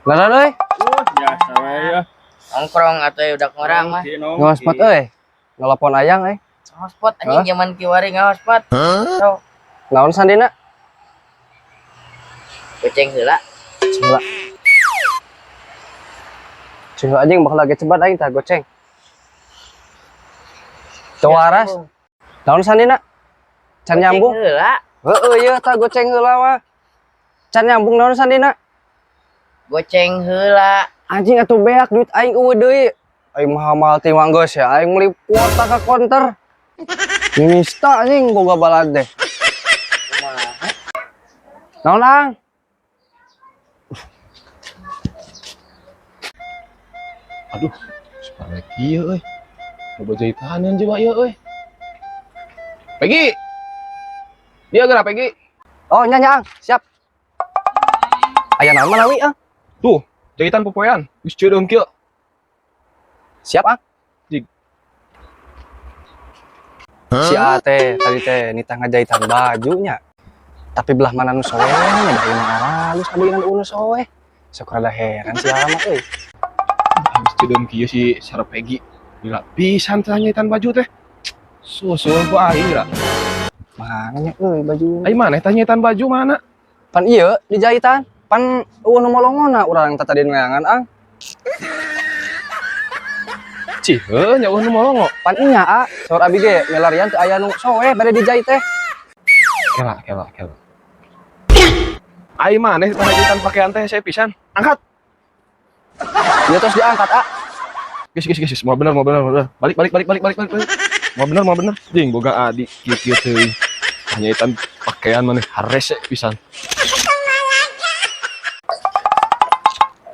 Lara euy. Biasa we ya. Nongkrong atau udah orang mah. Ngospot euy. Nelpon ayang euy. Hotspot anjing zaman kiwari hotspot. So, Naon sandina? goceng heula. Coba. Coba anjing bakal lagi cebat aing tah goceng. Tawaras. Naon sandina? Can nyambung. Heula. Heeh ieu tah goceng heula mah. Can nyambung naon sandina? Goceng heula. Anjing atuh beak duit aing eueuh deui. Aing mah hamal ti manggeus ya, aing meuli kuota ka konter. Mista anjing boga balad deh. Naon lang? Aduh, separek ieu euy. Coba jahitan jiwa ieu euy. Pegi. Dia gerak Pegi. Oh nya nya, siap. Aya naon manawi ah? Tuh, jahitan popoean. Geus ceudeum kieu. Siap ah? Jig. Si Ate tadi teh nitah ngajahitan bajunya. Tapi belah mana nu soe nya da ieu halus kabeungan unu soe. Sok rada heran si Alma euy. Geus ceudeum kieu si sarep Pegi. Gila pisan teh jahitan baju teh. Susul ku aing ra. Mana nya euy baju. Ai maneh teh jahitan baju mana? Pan ieu dijahitan. Pan eueuh nu molongona urang teh tadi ngayangan ang. Cih, nya eueuh nu molongo. Pan nya ah, saur abi ge melarian teu aya nu soe bade dijahit teh. Kela. Ai maneh teh jahitan pakaian teh saya pisan. Angkat. Ieu terus diangkat ah. Geus. Mau bener. Balik. Mau bener. Jing boga adi kieu teuing. Jahitan pakaian maneh harese pisan.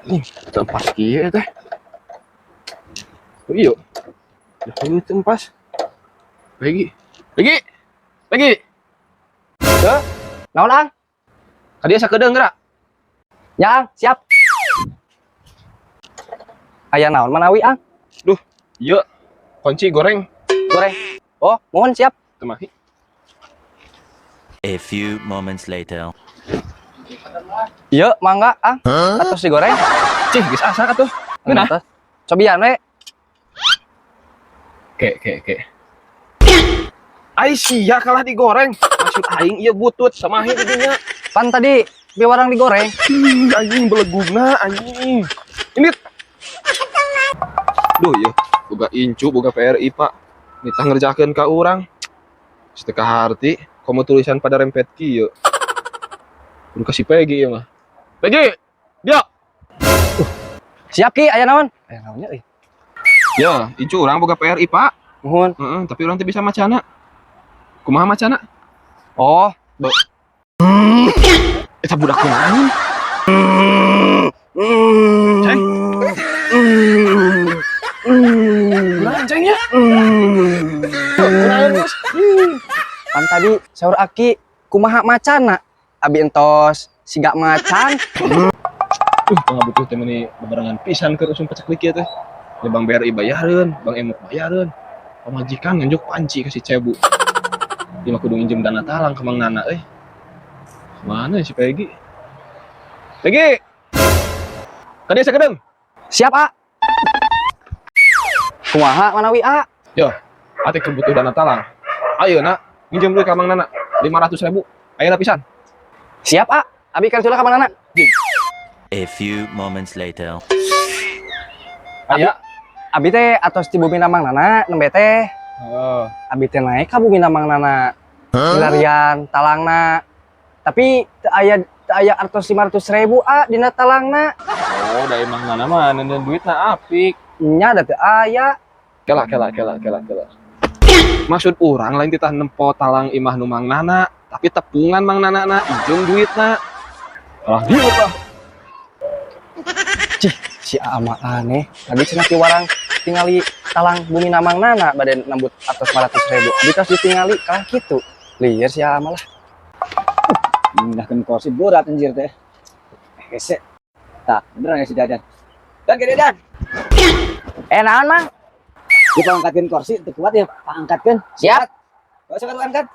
Nih, tempat kieu teh. Oh iya. Ya ini tempat. Pegi. Heuh. Naon ang? Kadia sakedeung geura. Ya ang, siap. Aya naon manawi ang? Duh, ieu kunci goreng. Goreng. Oh, mohon siap. Temahi. A few moments later. Ieu mangga ang. Atos digoreng. Cih, geus asak atuh. Geunah. Atos. Cobian we. Ke. Ai sia kalah digoreng. Maksud aing ieu butut samahi di dinya. Pan tadi biwarang digoreng. Anjing belegugna anjing. Ini. Duh, ieu boga incu, boga PRI, Pak. Nitah ngerjakeun ka urang. Seteka harti, komo tulisan pada rempet kieu. Kudu kasih Pegi ieu mah. Pegi, dia. Siap ki, aya naon? Aya naonnya euy. Ya, incu urang boga PRI, Pak. Nuhun. Heeh, tapi urang teh bisa macana. Kumaha macana? Oh, Eta budak kunaon? Ceng. Kunaon ceng ya? Kunaon, Bos? pan tadi saur aki kumaha macana? Abi entos siga macan. Tengah butuh teh meuni bebarengan pisan keur usum paceklik ieu teh. Ya Bang BRI bayareun, Bang Emuk bayareun. Pamajikan nganjuk panci kasih cebu. Dia mah kudu nginjem dana talang ke Mang Nana euy. Mana si Pegi? Pegi. Kadia sakedeung. Siap, A. Kumaha manawi, A? Yo, ati keur butuh dana talang. Ayeuna nginjem duit ka Mang Nana 500.000. Ayeuna pisan. Siap, A. Abi kan ka mana? A few moments later. Aya. Abi teh atos ti bumi Mang Nana nembe teh. Oh. Abi teh naik ka bumi Mang Nana. Milarian talangna. Tapi teu aya artos 500.000 A dina talangna. Oh, da Mang Nana mah neun duitna apik. Nya da teu aya. Kela. Maksud urang lain titah nempo talang imah nu Mang Nana, tapi tepungan Mang Nana na ijung duitna. Alah dieu lah. Cih, si ama aneh. Tadi cenah ti warang tingali talang bumi Mang Nana bade nambut atos 500.000. Abi tos ditingali kalah kitu. Lieur si ama lah. Pindahkan kursi berat anjir teh. Hese. Tak, beneran ya si Dadan. Dan gede Dan. Naon Mang? Kita angkatkan kursi, teu kuat ya, angkatkan. Siap. Gak usah angkat.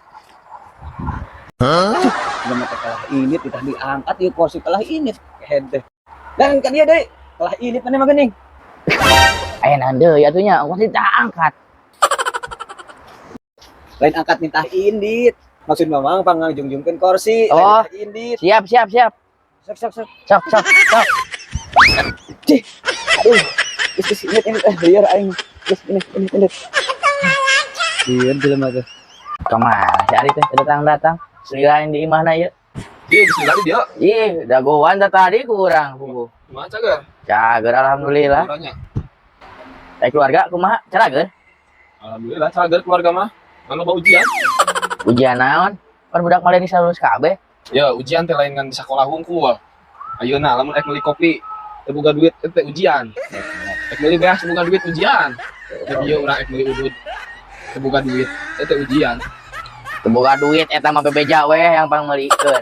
Udah mata kalah ini kita diangkat yuk kursi kalah ini head teh. Dan kan dia deh kalah ini mana mah geuning. Aya nande ya tuhnya ongkos ditah angkat. Lain angkat nitah indit. Maksud mamang pangangjungjungkeun kursi. Oh. Lain nitah indit. Siap. Sok sok sok. Sok. Cih. Aduh. Geus ini liar aing. Geus ini. Liar jelema teh. Kemana si Ari teh datang selain di mana ya? Iya, bisa tadi dia. Ih, dagoan tadi kurang buku. Kumaha cager? Cager alhamdulillah. Orangnya. Keluarga kumaha? Cager. Alhamdulillah cager keluarga mah. Anu bau ujian. Ujian naon? Kan budak maleni lulus kabeh. Ya, ujian teh lain kan di sekolah hungkul. Ayeuna lamun ek meuli kopi teu boga duit teh ujian. Ek meuli beas teu boga duit ujian. Jadi ieu urang ek meuli udud teu boga duit teh ujian. Boga duit eta mah bebeja we yang pang meulikeun.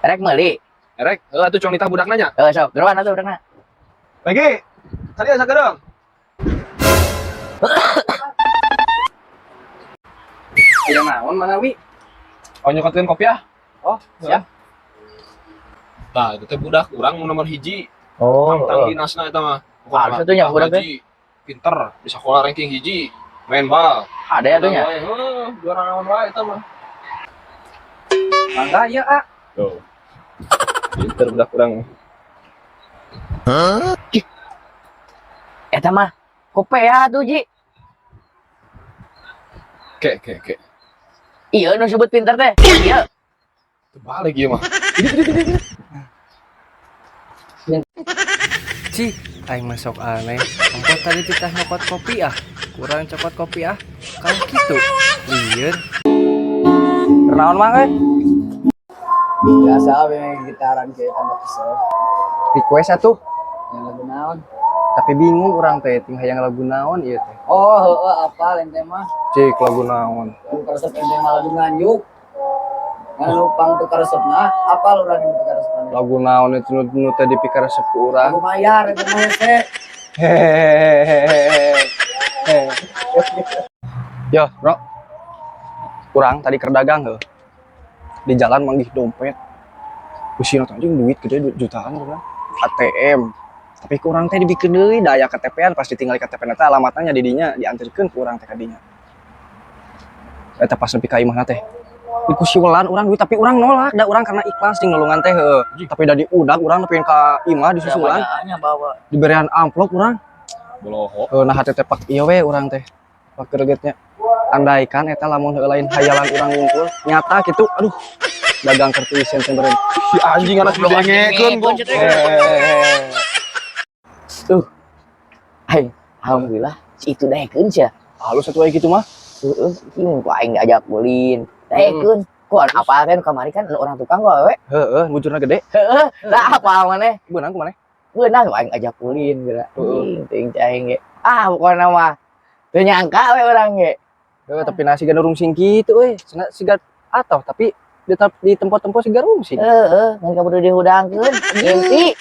Rek meuli. Erek, atuh cong nitah budak nanya. Sok, geroan atuh budakna. Lagi. Tadi asa gereng. Tidak naon Manawi. Oh nyokotin kopi ya? Oh, siap. Nah, itu teh budak urang nomor hiji. Oh. Tang dinasna eta mah. Halus atuh nya budak teh. Pinter, di sekolah ranking hiji. Main bal. Ada ya tuh nya. Juara naon wae eta mah. Mangga ya, A. Tuh. Pinter budak urang. Eta mah kopea tuh Ji. Kek. Iya nu sebut pinter teh. Iya. Terbalik ieu mah. Cih, aing masuk aneh. Engko tadi titah nyokot kopi ah. Kurang cokot kopi ah. Kalau gitu. Lieur. Kenaon mang Biasa we gitaran kayak tambah kesel. Request atuh. Yang lagu naon? Tapi bingung orang teh ting hayang lagu naon ieu teh. Oh, heueuh apa lain teh mah. Cik lagu naon. Yang karesep ente mah lagu nganjuk. Ngan lupang teu karesepna, apal urang yang teu karesepna. Lagu naon itu nu teh dipikir sepu urang. Lagu mayar eta mah teh. Hehehe. Yo, bro. Kurang tadi keur dagang heuh. Di jalan manggih dompet. Usina teh anjing duit gede jutaan kan. ATM. Tapi kurang teh dibikin deui daya KTP-an pas ditinggali KTP-na teh alamatnya di dinya diantarkeun ku urang teh ka dinya. Eta pas nepi ka imahna teh. Di siwelan urang duit tapi urang nolak da urang karena ikhlas jeung nulungan teh heuh. Tapi da diudag urang nepi ka imah di susulan. Bawa. Diberian amplop urang. Boloho. Nah hati teh pak ieu we urang teh. Pak gregetnya. Andaikan eta lamun lain hayalan urang ngumpul nyata gitu aduh dagang kertisen teh beureum. Si anjing anak didengekeun gua. Alhamdulillah si itu daekeun sia. Halus atuh aya kitu mah. Heeh, ini ku aing ngajak ulin. Daekeun. Ku apa kan kamari kan orang tukang gua we. Heeh, bujurna gede. Heeh, da apa maneh? Beunang kumaneh? Beunang ku aing ajak ulin geura. Ting cahing ge. Pokona mah teu nyangka we urang ge. Heeh, tapi nasi siga rungsing kitu euy. Cenah siga atoh tapi di tempat-tempat siga rungsing. Heeh, ngan kaburu dihudangkeun. Ngimpi.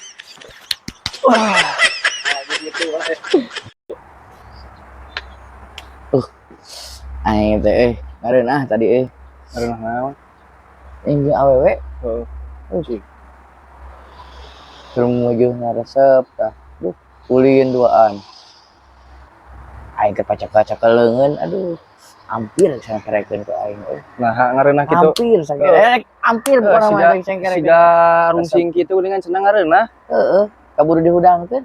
Aing teh ngareunah tadi Areuna naon? Ini awewe Heeh. Cik. suruh menuju ngaresep tah. Duh, ulin duaan. Aing ke pacak-pacak leungeun, aduh. Hampir sangkerekeun ke aing euy. Nah, ngareunah kitu. Hampir sangkerek, hampir bukan mah sangkerekeun. Siga rungsing kitu dengan cenah ngareunah. Heeh, kaburu dihudangkeun.